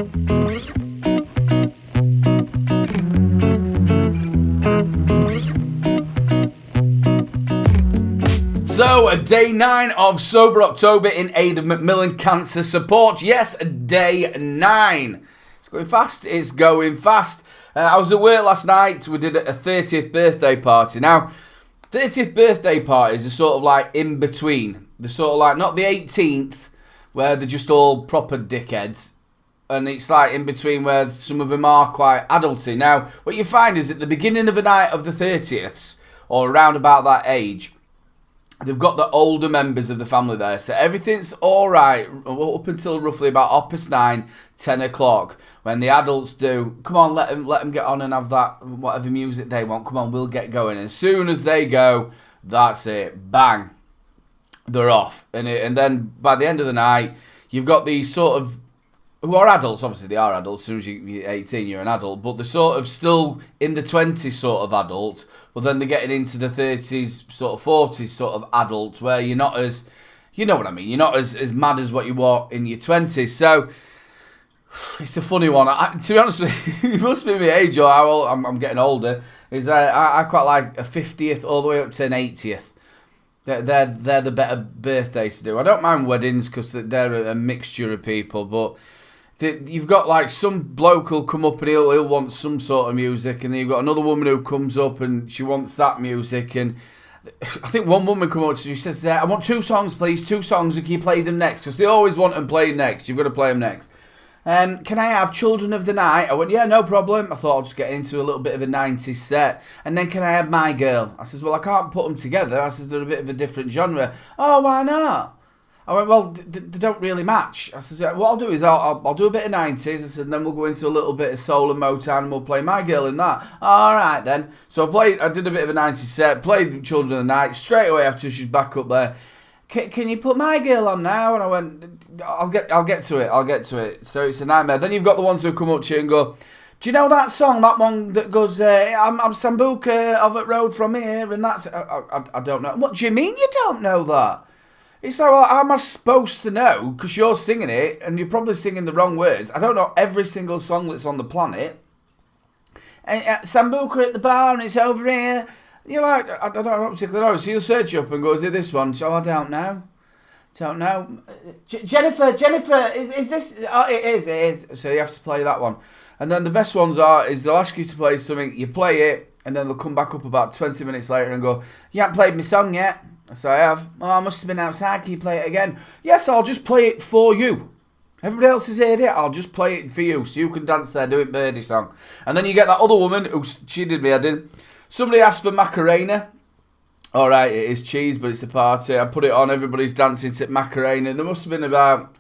So, day 9 of Sober October in aid of Macmillan Cancer Support. Yes, day 9. It's going fast. It's going fast. I was at work last night. We did a 30th birthday party. Now, 30th birthday parties are sort of like in between. They're sort of like not the 18th, where they're just all proper dickheads. And it's like in between where some of them are quite adulty. Now, what you find is at the beginning of a night of the 30ths, or around about that age, they've got the older members of the family there. So everything's all right up until roughly about 9, 10 o'clock. When the adults do, come on, let them get on and have that, whatever music they want. Come on, we'll get going. And as soon as they go, that's it. Bang. They're off. And then by the end of the night, you've got these sort of, who are adults, obviously they are adults. As soon as you're 18, you're an adult. But they're sort of still in the 20s sort of adult. But then they're getting into the 30s, sort of 40s sort of adults, where you're not as, you know what I mean, you're not as mad as what you were in your 20s. So, it's a funny one. To be honest with you, it must be my age or how old, I'm getting older, is I quite like a 50th all the way up to an 80th. They're the better birthdays to do. I don't mind weddings because they're a mixture of people, but you've got like some bloke who'll come up and he'll want some sort of music, and then you've got another woman who comes up and she wants that music. And I think one woman come up to me, she says, I want 2 songs please, 2 songs, and can you play them next? Because they always want them played next. You've got to play them next. Can I have Children of the Night? I went, yeah, no problem. I thought I'll just get into a little bit of a 90s set. And then can I have My Girl? I says, well, I can't put them together. I says, they're a bit of a different genre. Oh, why not? I went, well, they don't really match. I says, what I'll do is I'll do a bit of 90s. I said, and then we'll go into a little bit of soul and Motown, and we'll play My Girl in that. All right, then. So I did a bit of a 90s set, played Children of the Night straight away after she's back up there. Can you put My Girl on now? And I went, I'll get to it. So it's a nightmare. Then you've got the ones who come up to you and go, do you know that song, that one that goes, I'm Sambuca of it road from here, and that's, I don't know. What do you mean you don't know that? It's like, well, how am I supposed to know? Because you're singing it, and you're probably singing the wrong words. I don't know every single song that's on the planet. And Sambuca at the bar, and it's over here. You're like, I don't particularly know. So you'll search up and go, is it this one? So I don't know. Jennifer, is this? Oh, it is. So you have to play that one. And then the best ones is they'll ask you to play something, you play it, and then they'll come back up about 20 minutes later and go, you haven't played my song yet. So I have. Oh, I must have been outside. Can you play it again? Yes, I'll just play it for you. Everybody else has heard it. I'll just play it for you, so you can dance there doing Birdie song. And then you get that other woman who cheated me. I didn't. Somebody asked for Macarena. All right, it is cheese, but it's a party. I put it on. Everybody's dancing to Macarena. There must have been about,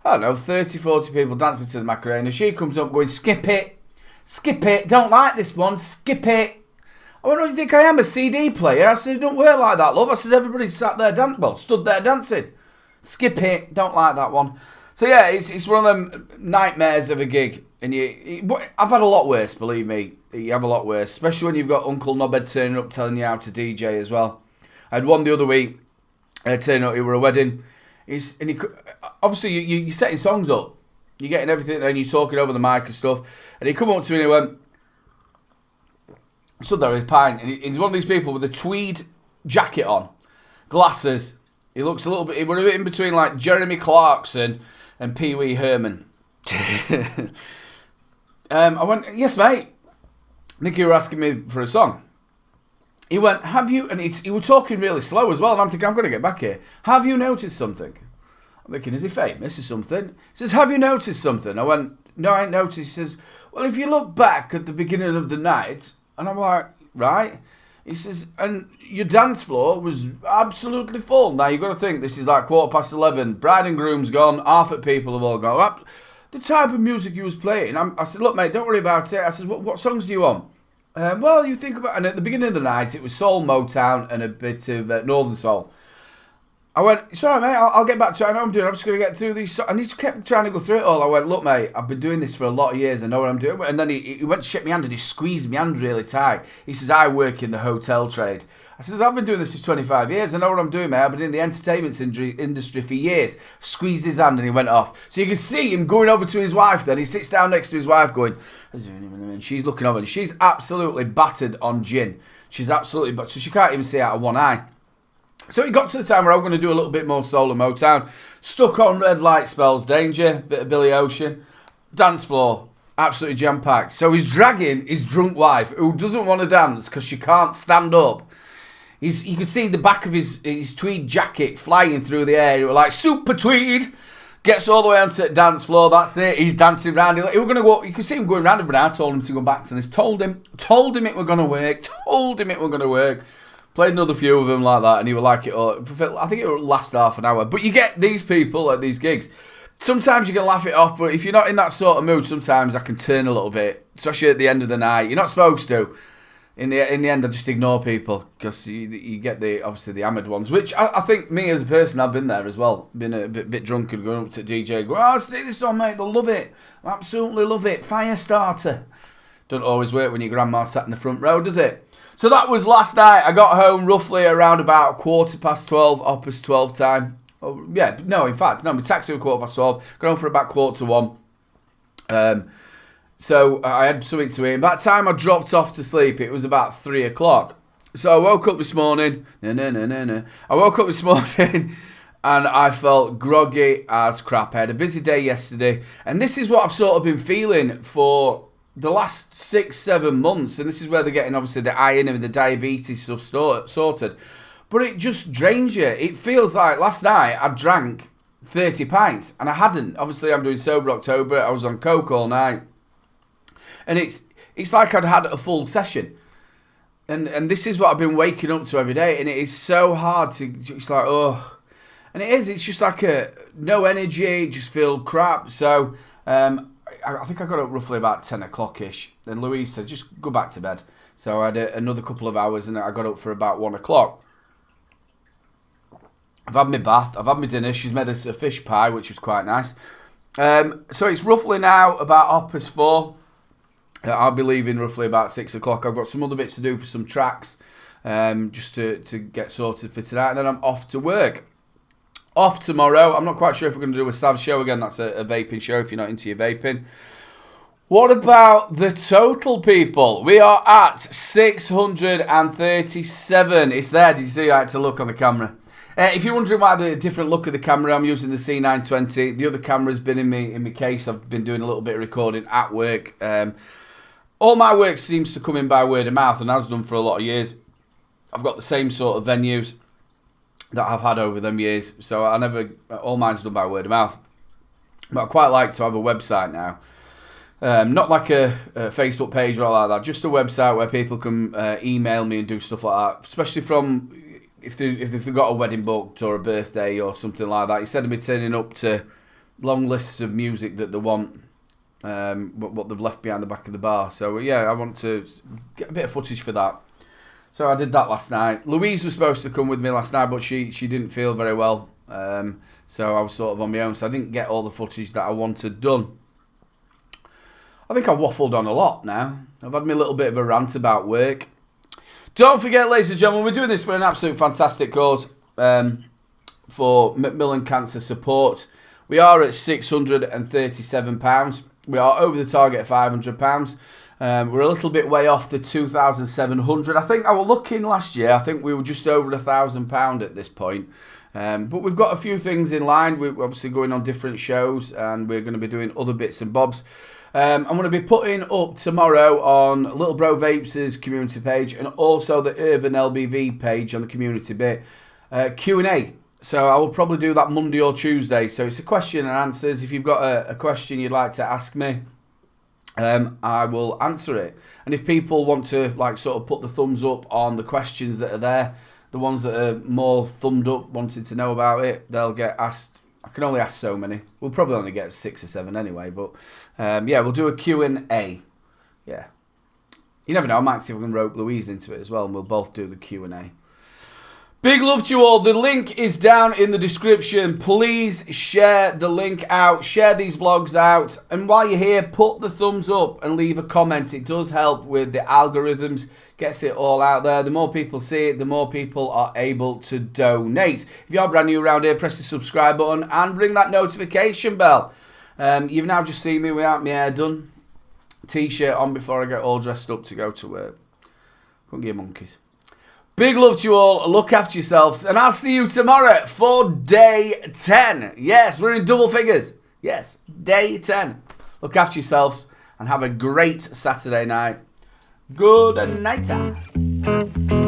I don't know, 30, 40 people dancing to the Macarena. She comes up going, skip it. Don't like this one. Skip it. I went, what do you think I am, a CD player? I said, it don't work like that, love. I said, everybody stood there dancing. Skip it. Don't like that one. So yeah, it's one of them nightmares of a gig. And I've had a lot worse, believe me. You have a lot worse, especially when you've got Uncle Knobhead turning up telling you how to DJ as well. I had one the other week, turning up, it were a wedding. Obviously, you're setting songs up. You're getting everything, and you're talking over the mic and stuff. And he come up to me and he went, stood there with a pint, and he's one of these people with a tweed jacket on, glasses. He looks a little bit, he was a bit in between like Jeremy Clarkson and Pee Wee Herman. I went, yes, mate. I think you were asking me for a song. He went, have you, and he was talking really slow as well, and I'm thinking, I'm going to get back here. Have you noticed something? I'm thinking, is he famous or something? He says, have you noticed something? I went, no, I ain't noticed. He says, well, if you look back at the beginning of the night, and I'm like, right. He says, and your dance floor was absolutely full. Now, you've got to think, this is like 11:15. Bride and groom's gone. Half of people have all gone. The type of music you was playing. I said, look, mate, don't worry about it. I said, what songs do you want? Well, you think about, and at the beginning of the night, it was soul, Motown, and a bit of Northern soul. I went, it's all right, mate, I'll get back to it. I know what I'm doing. I'm just going to get through these. And he just kept trying to go through it all. I went, look, mate, I've been doing this for a lot of years. I know what I'm doing. And then he went to shake my hand and he squeezed my hand really tight. He says, I work in the hotel trade. I says, I've been doing this for 25 years. I know what I'm doing, mate. I've been in the entertainment industry for years. Squeezed his hand and he went off. So you can see him going over to his wife then. He sits down next to his wife going, and she's looking over and she's absolutely battered on gin. She's absolutely battered. So she can't even see out of one eye. So it got to the time where I was going to do a little bit more soul and Motown. Stuck on Red Light Spells Danger, bit of Billy Ocean. Dance floor, absolutely jam-packed. So he's dragging his drunk wife, who doesn't want to dance because she can't stand up. You could see the back of his tweed jacket flying through the air. It was like, super tweed. Gets all the way onto the dance floor, that's it. He's dancing around. He were going to go. You could see him going around, but I told him to go back to this. Told him it were going to work. Told him it were going to work. Played another few of them like that, and he would like it all. I think it would last half an hour. But you get these people at these gigs. Sometimes you can laugh it off, but if you're not in that sort of mood, sometimes I can turn a little bit, especially at the end of the night. You're not supposed to. In the end, I just ignore people because you get obviously the hammered ones, which I think me as a person, I've been there as well. Been a bit drunk and going up to DJ, going, "Oh, stick this on, mate. They'll love it. Absolutely love it. Fire starter." Don't always work when your grandma sat in the front row, does it? So that was last night. I got home roughly around about 12:15, opposite 12 time. Oh, yeah, no, in fact, no, my taxi was 12:15. Got home for about 1:15. So I had something to eat. By the time I dropped off to sleep, it was about 3 o'clock. So I woke up this morning. I woke up this morning and I felt groggy as crap. I had a busy day yesterday. And this is what I've sort of been feeling for the last 6-7 months, and this is where they're getting obviously the iron and the diabetes stuff sorted, but it just drains you. It feels like last night I drank 30 pints and I hadn't. Obviously I'm doing Sober October, I was on coke all night, and it's like I'd had a full session, and this is what I've been waking up to every day, and it is so hard to, it's like, oh, and it's just like no energy, just feel crap. So I think I got up roughly about 10 o'clock-ish. Then Louise said, just go back to bed. So I had another couple of hours and I got up for about 1 o'clock. I've had my bath. I've had my dinner. She's made us a fish pie, which was quite nice. So it's roughly now about 4:30. I'll be leaving roughly about 6 o'clock. I've got some other bits to do for some tracks, just to get sorted for tonight. And then I'm off to work. Off tomorrow. I'm not quite sure if we're going to do a Sav show again. That's a vaping show if you're not into your vaping. What about the total, people? We are at 637. It's there. Did you see? I had to look on the camera. If you're wondering why the different look of the camera, I'm using the C920. The other camera's been in my case. I've been doing a little bit of recording at work. All my work seems to come in by word of mouth, and has done for a lot of years. I've got the same sort of venues that I've had over them years, so all mine's done by word of mouth. But I quite like to have a website now, not like a Facebook page or all like that, just a website where people can email me and do stuff like that, especially from if they've got a wedding booked or a birthday or something like that. Instead of me turning up to long lists of music that they want, what they've left behind the back of the bar. So yeah, I want to get a bit of footage for that. So I did that last night. Louise was supposed to come with me last night, but she didn't feel very well. So I was sort of on my own, so I didn't get all the footage that I wanted done. I think I've waffled on a lot now. I've had me a little bit of a rant about work. Don't forget, ladies and gentlemen, we're doing this for an absolute fantastic cause, for Macmillan Cancer Support. We are at £637. We are over the target of £500. We're a little bit way off the 2,700. I think I was looking last year. I think we were just over £1,000 at this point. But we've got a few things in line. We're obviously going on different shows, and we're going to be doing other bits and bobs. I'm going to be putting up tomorrow on Little Bro Vapes' community page, and also the Urban L.B.V page on the community bit, Q&A. So I will probably do that Monday or Tuesday. So it's a question and answers. If you've got a question you'd like to ask me, I will answer it. And if people want to sort of put the thumbs up on the questions that are there, the ones that are more thumbed up, wanting to know about it, they'll get asked. I can only ask so many. We'll probably only get 6 or 7 anyway. But yeah, we'll do a Q&A. Yeah. You never know. I might see if we can rope Louise into it as well, and we'll both do the Q&A. Big love to you all. The link is down in the description. Please share the link out. Share these vlogs out. And while you're here, put the thumbs up and leave a comment. It does help with the algorithms. Gets it all out there. The more people see it, the more people are able to donate. If you are brand new around here, press the subscribe button and ring that notification bell. You've now just seen me without my hair done. T-shirt on before I get all dressed up to go to work. Couldn't give monkeys. Big love to you all. Look after yourselves. And I'll see you tomorrow for day 10. Yes, we're in double figures. Yes, day 10. Look after yourselves and have a great Saturday night. Good night.